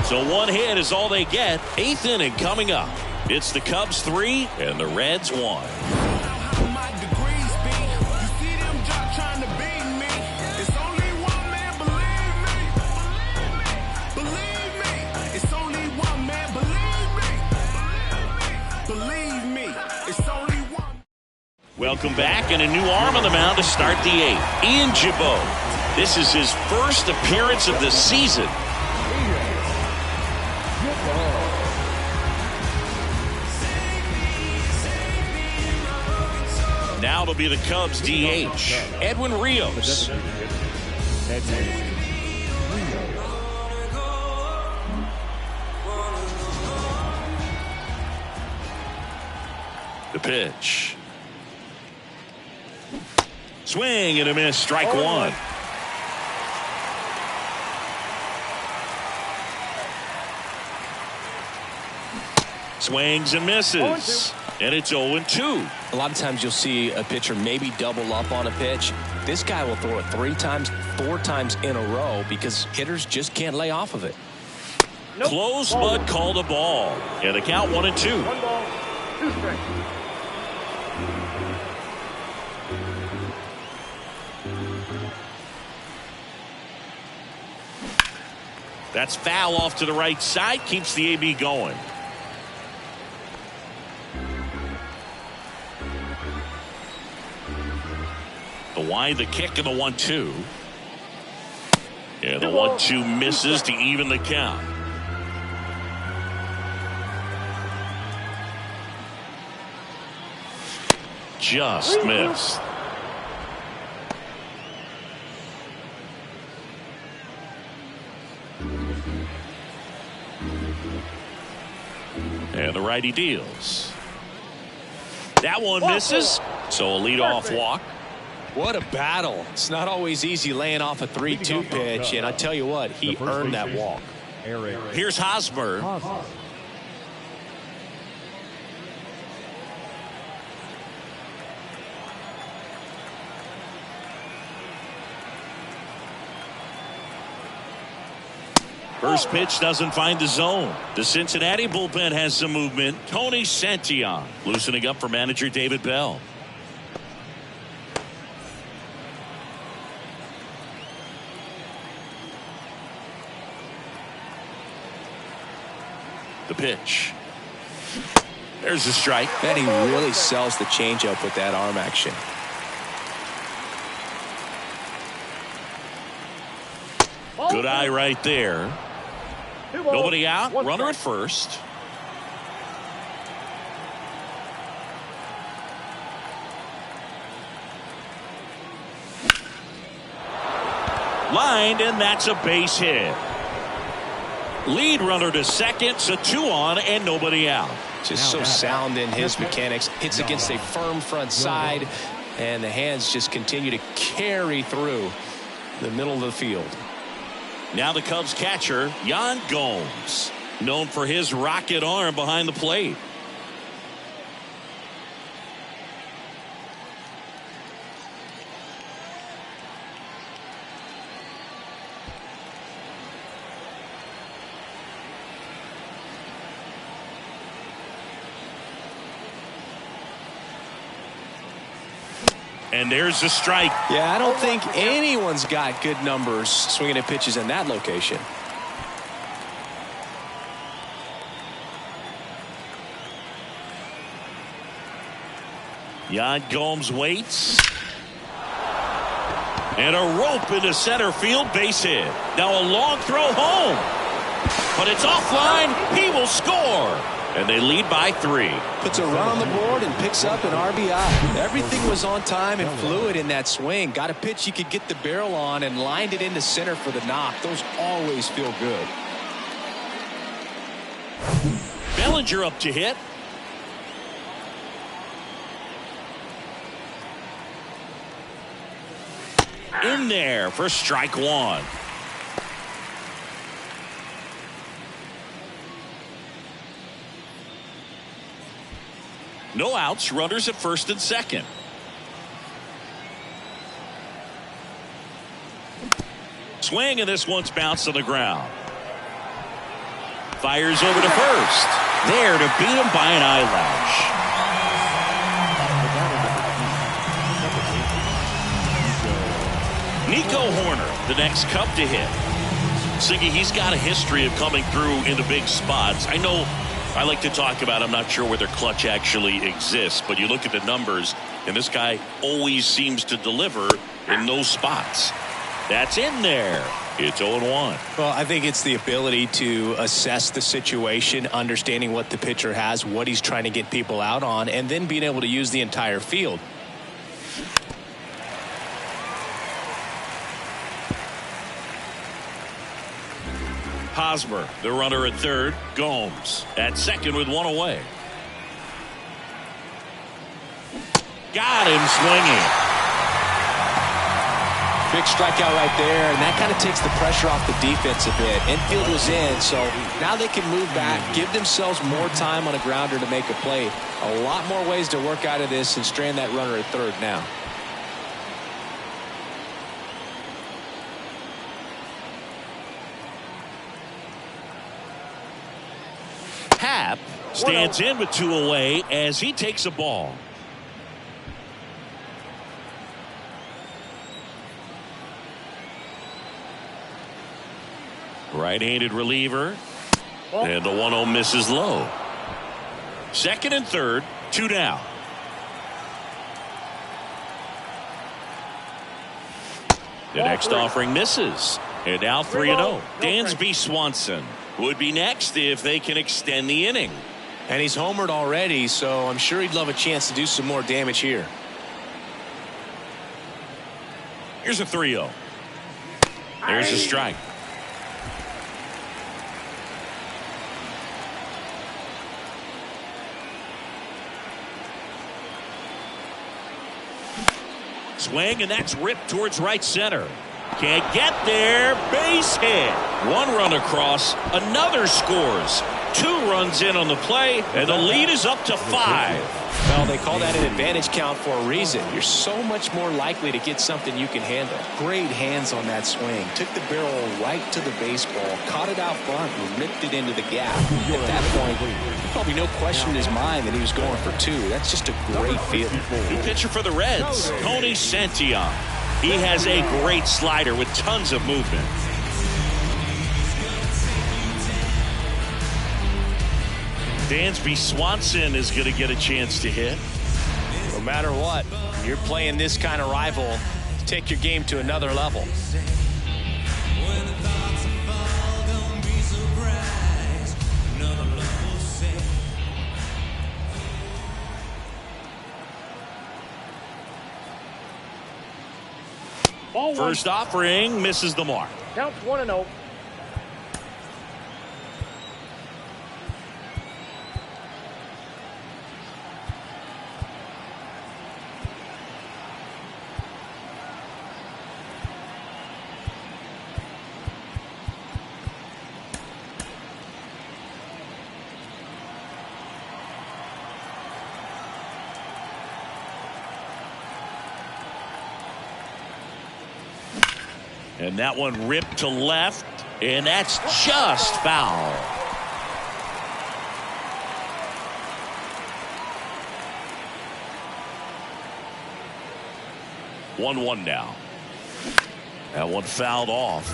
So 1 hit is all they get. 8th inning coming up. It's the Cubs 3 and the Reds 1. Welcome back, and a new arm on the mound to start the 8th. Ian Gibaut. This is his first appearance of the season. Now it'll be the Cubs DH, Edwin Rios. The pitch. Swing and a miss, strike 1. Swings and misses. And it's 0-2. A lot of times you'll see a pitcher maybe double up on a pitch. This guy will throw it 3 times, 4 times in a row because hitters just can't lay off of it. Close, but called a ball. And the count 1-2. 1 ball, 2 strikes. That's foul off to the right side. Keeps the AB going. The wide, the kick, and the 1-2. And the 1-2 misses to even the count. Just missed. And the righty deals. That one misses. So a leadoff walk. What a battle. It's not always easy laying off a 3-2 pitch, and I tell you what, he earned that walk. Here's Hosmer. First pitch doesn't find the zone. The Cincinnati bullpen has some movement. Tony Santillan loosening up for manager David Bell. The pitch. There's the strike. And he really sells the changeup with that arm action. Good eye right there. Nobody out. Runner at first. Lined, and that's a base hit. Lead runner to second, so 2 on and nobody out. Just so sound in his mechanics. Hits against a firm front side, and the hands just continue to carry through the middle of the field. Now the Cubs catcher, Yan Gomes, known for his rocket arm behind the plate. And there's the strike. Yeah, I don't think anyone's got good numbers swinging at pitches in that location. Yan Gomes waits. And a rope into center field, base hit. Now a long throw home. But it's offline. He will score. And they lead by 3. Puts a run on the board and picks up an RBI. Everything was on time and fluid in that swing. Got a pitch you could get the barrel on and lined it into center for the knock. Those always feel good. Bellinger up to hit. In there for strike 1. No outs, runners at first and second. Swing, and this one's bounced to the ground. Fires over to first. There to beat him by an eyelash. Nico Horner, the next Cub to hit. Siggy, he's got a history of coming through into big spots. I know I like to talk about, I'm not sure whether clutch actually exists, but you look at the numbers, and this guy always seems to deliver in those spots. That's in there. It's 0-1. Well, I think it's the ability to assess the situation, understanding what the pitcher has, what he's trying to get people out on, and then being able to use the entire field. Hosmer, the runner at third. Gomes at second with 1 away. Got him swinging. Big strikeout right there, and that kind of takes the pressure off the defense a bit. Infield was in, so now they can move back, give themselves more time on a grounder to make a play. A lot more ways to work out of this and strand that runner at third now. Happ stands in with 2 away as he takes a ball. Right-handed reliever. And the 1-0 misses low. Second and third, 2 down. The next offering misses. And now 3-0. Dansby Swanson would be next if they can extend the inning. And he's homered already, so I'm sure he'd love a chance to do some more damage here. Here's a 3-0. There's a strike. Swing, and that's ripped towards right center. Can't get there. Base hit. 1 run across. Another scores. 2 runs in on the play, and the lead is up to 5. Well, they call that an advantage count for a reason. You're so much more likely to get something you can handle. Great hands on that swing. Took the barrel right to the baseball, caught it out front, and ripped it into the gap. At that point, probably no question in his mind that he was going for 2. That's just a great feeling. New pitcher for the Reds, Tony Santillan. He has a great slider with tons of movement. Dansby Swanson is going to get a chance to hit. No matter what, you're playing this kind of rival, take your game to another level. First offering misses the mark. Counts 1-0. And that one ripped to left, and that's just foul. One now. That one fouled off.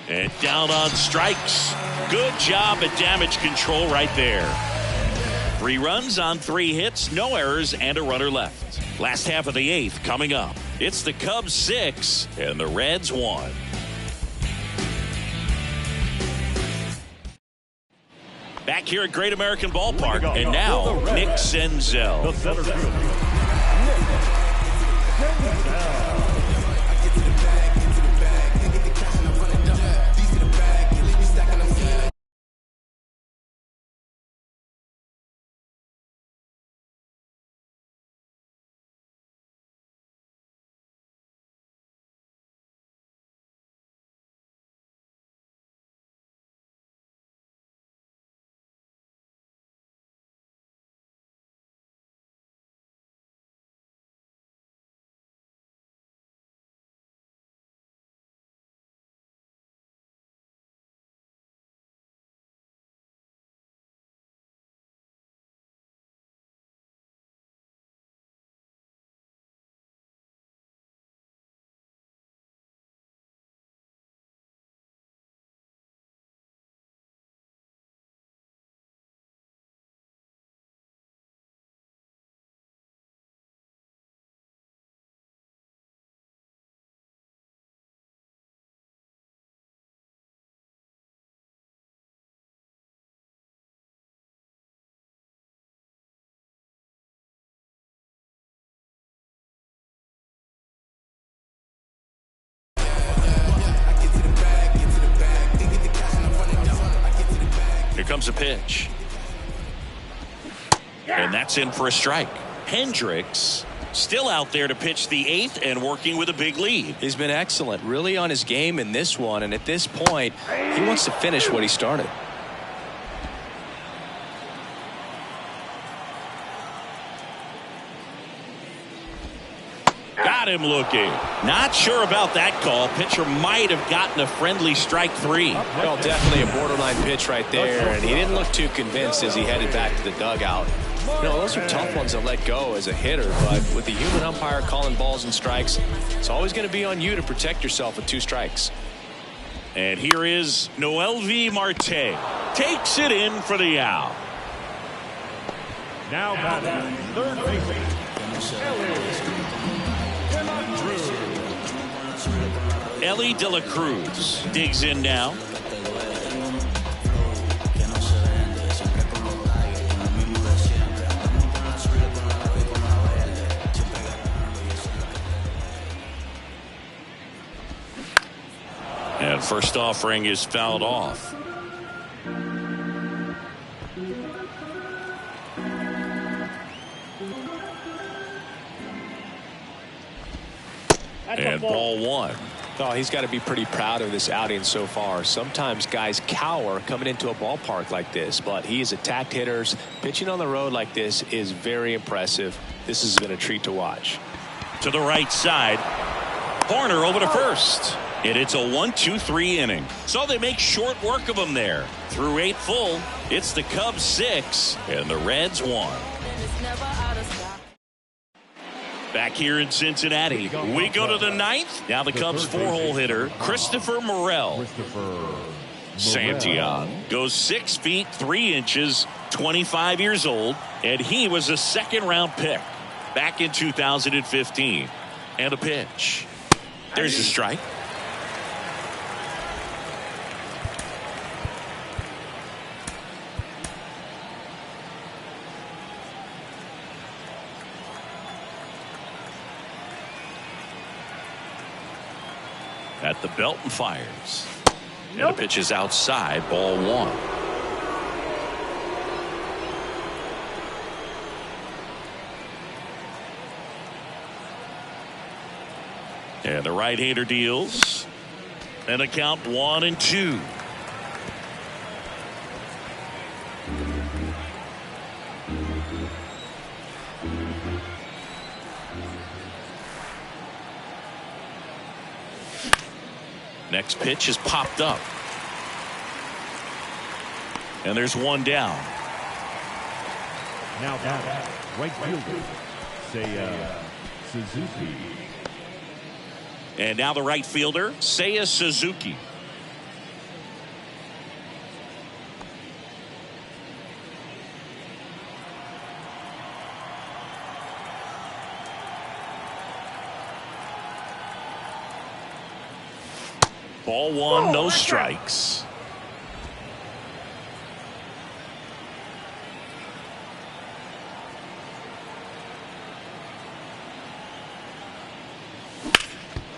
And down on strikes. Good job at damage control right there. 3 runs on 3 hits, no errors, and a runner left. Last half of the 8th coming up. It's the Cubs 6 and the Reds 1. Back here at Great American Ballpark, and now Nick Senzel. The center fielder, Nick Senzel. Here comes a pitch. And that's in for a strike. Hendricks still out there to pitch the 8th and working with a big lead. He's been excellent, really on his game in this one, and at this point he wants to finish what he started. Got him looking. Not sure about that call. Pitcher might have gotten a friendly strike 3. Well, definitely a borderline pitch right there, and he didn't look too convinced as he headed back to the dugout. You know, those are tough ones to let go as a hitter, but with the human umpire calling balls and strikes, it's always going to be on you to protect yourself with 2 strikes. And here is Noelvi Marte. Takes it in for the out. Now batting, third baseman, Ellie De La Cruz digs in now. And first offering is fouled off. And ball 1. Oh, he's got to be pretty proud of this outing so far. Sometimes guys cower coming into a ballpark like this, but he has attacked hitters. Pitching on the road like this is very impressive. This has been a treat to watch. To the right side. Horner over to first. And it's a 1-2-3 inning. So they make short work of him there. Through 8 full, it's the Cubs 6 and the Reds 1. Back here in Cincinnati, we go to the 9th. Now the Cubs 4-hole hitter, Christopher Morel. Santillan goes 6 feet 3 inches, 25 years old, and he was a 2nd-round pick back in 2015. And a pitch. There's a strike. At the belt and fires. And the pitch is outside, ball 1. And the right-hander deals. And a count 1-2. Next pitch is popped up. And there's one down. Now back, right fielder, Seiya Suzuki. And now the right fielder, Seiya Suzuki. Ball one, no strikes.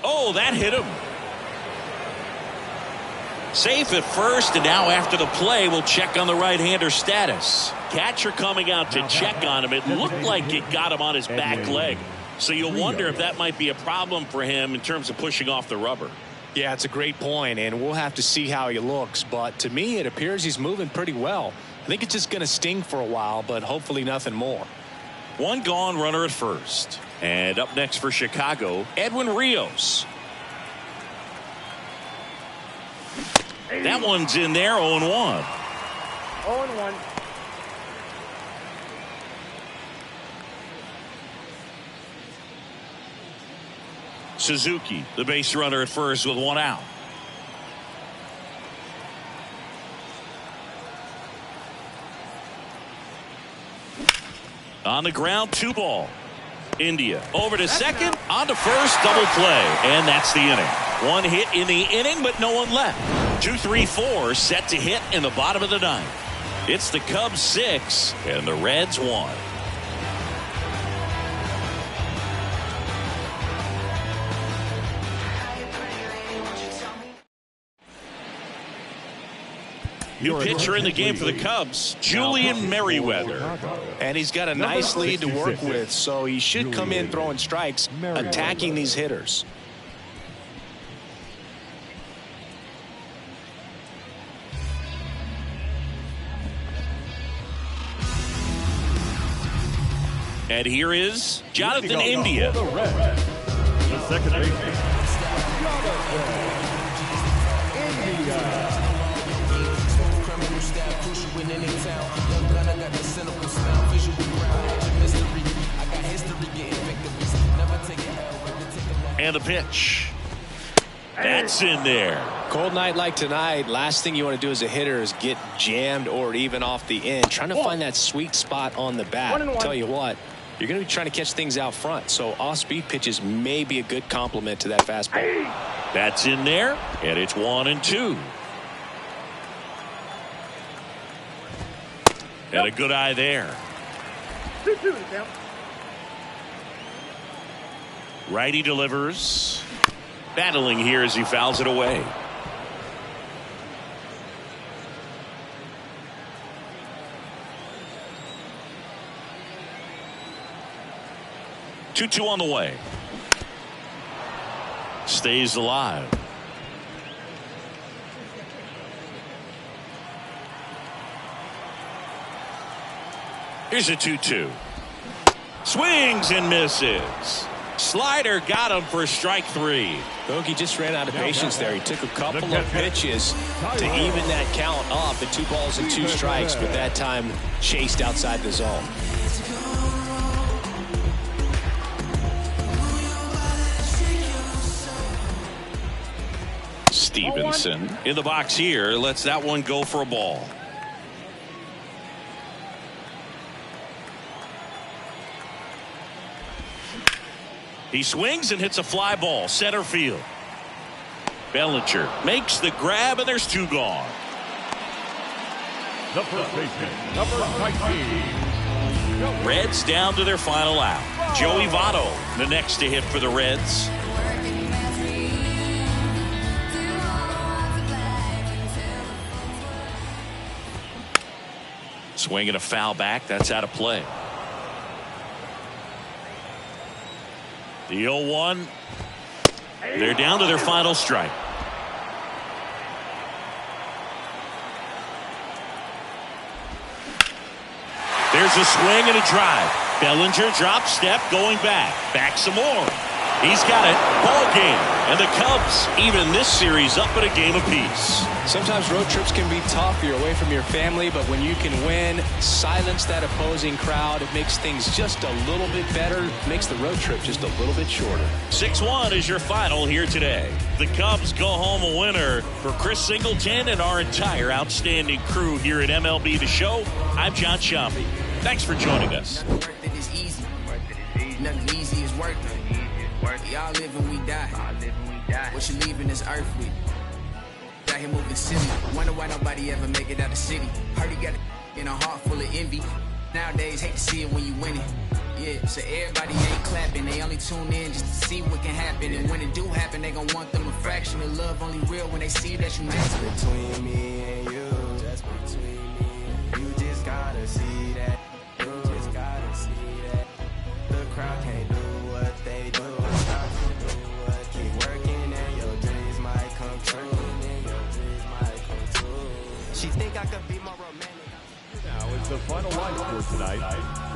Oh, that hit him. Safe at first, and now after the play, we'll check on the right-hander status. Catcher coming out to check on him. It looked like it got him on his back leg. So you'll wonder if that might be a problem for him in terms of pushing off the rubber. Yeah, it's a great point, and we'll have to see how he looks. But to me, it appears he's moving pretty well. I think it's just going to sting for a while, but hopefully nothing more. One gone, runner at first. And up next for Chicago, Edwin Rios. That one's in there, 0-1. 0-1. Suzuki, the base runner at first with one out. On the ground, 2 ball. India over to second, on to first, double play, and that's the inning. One hit in the inning, but no one left. 2-3-4 set to hit in the bottom of the 9th. It's the Cubs 6 and the Reds 1. New pitcher in the game for the Cubs, Julian Merriweather. And he's got a nice lead to work with, so he should come in throwing strikes, attacking these hitters. And here is Jonathan India. The second baseman, India. And the pitch. That's in there. Cold night like tonight, last thing you want to do as a hitter is get jammed or even off the end. Trying to find that sweet spot on the bat. Tell you what, you're going to be trying to catch things out front. So off-speed pitches may be a good complement to that fastball. That's in there, and it's 1-2. And a good eye there. 2-2 now. Righty delivers. Battling here as he fouls it away. Two on the way. Stays alive. Here's a 2-2. Swings and misses. Slider got him for strike 3. Bogey just ran out of patience there. He took a couple of pitches to even that count up at 2 balls and 2 strikes, but that time chased outside the zone. Stevenson in the box here lets that one go for a ball. He swings and hits a fly ball center field. Bellinger makes the grab, and there's 2 gone. The first baseman, number 19. Reds down to their final out. Joey Votto the next to hit for the Reds. Swinging a foul back, that's out of play. The 0-1. They're down to their final strike. There's a swing and a drive. Bellinger drop step going back. Back some more. He's got it. Ball game. And the Cubs even this series up at a game apiece. Sometimes road trips can be tough. You're away from your family, but when you can win, silence that opposing crowd, it makes things just a little bit better, makes the road trip just a little bit shorter. 6-1 is your final here today. The Cubs go home a winner. For Chris Singleton and our entire outstanding crew here at MLB The Show, I'm John Sciambi. Thanks for joining us. Work that is easy. Nothing easy is work. Y'all live and we die. What you leaving this earth with? Out here moving silly. Wonder why nobody ever make it out the city. Heard he got in a heart full of envy. Nowadays, hate to see it when you win it. Yeah, so everybody ain't clapping. They only tune in just to see what can happen. And when it do happen, they gon' want them a fraction of love. Only real when they see that you made it. Between me and you, just between me and you, just gotta see that. You just gotta see that. The crowd can't do what they do. Keep working and your dreams might come true. She think I could be more romantic. Now is the final line for tonight.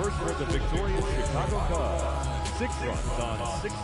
First for the victorious Chicago Cubs. 6 runs on 6.